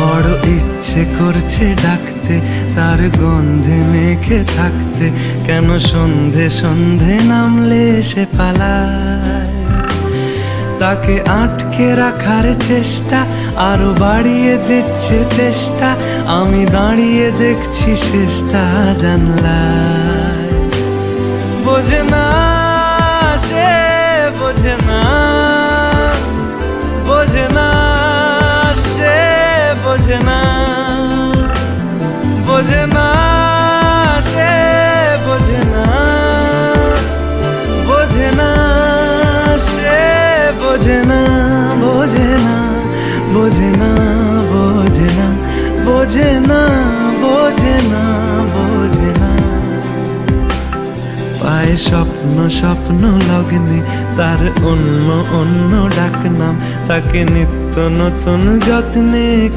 বড় ইচ্ছে করছে ডাকতে, তার গন্ধে মেখে থাকতে, কেন সন্ধে সন্ধে নামলে সে পালায়। তাকে আটকে রাখার চেষ্টা আরো বাড়িয়ে দিচ্ছে তেষ্টা, আমি দাঁড়িয়ে দেখছি শেষটা জানলায়। বোঝে না সে, বোঝে না, বোঝে না সে, বোঝে না, বোঝে না সে, বোঝে না, বোঝে না সে, বোঝে না, বোঝে না, বোঝে না, বোঝে না, বোঝে না, বোঝে না, বোঝে না। পায়ে স্বপ্ন স্বপ্ন লগ্নে তার অন্য অন্য ডাকনাম, তাকে নিত্য নতুন যত্নে